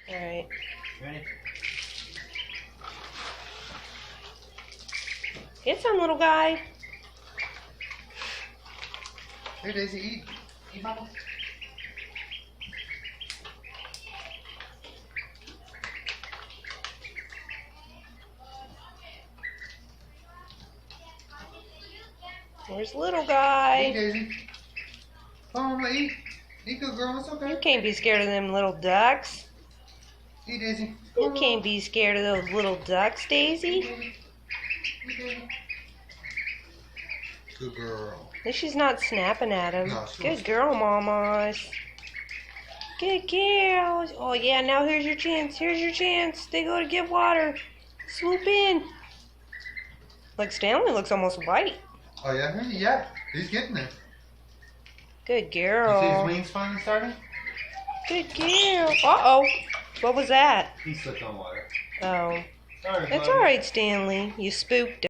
Alright. Ready? Get some, little guy. Here, Daisy, eat. Eat, Mama. Where's little Eat, guy? Daisy. Come on, Mama, eat. Eat, good girl. It's okay. You can't be scared of them little ducks. Eat, Daisy. You can't be scared of those little ducks, Daisy. Eat, Daisy. Good girl. At least she's not snapping at him. No, she Good wasn't. girl, mamas. Good girl. Oh, yeah, now here's your chance. Here's your chance. They go to get water. Swoop in. Like Stanley looks almost white. Oh, yeah? Yeah. He's getting it. Good You see his girl. wings finally starting? Good girl. Uh-oh. What was that? He slipped on water. Oh. Sorry, That's buddy. all right, Stanley. You spooked him.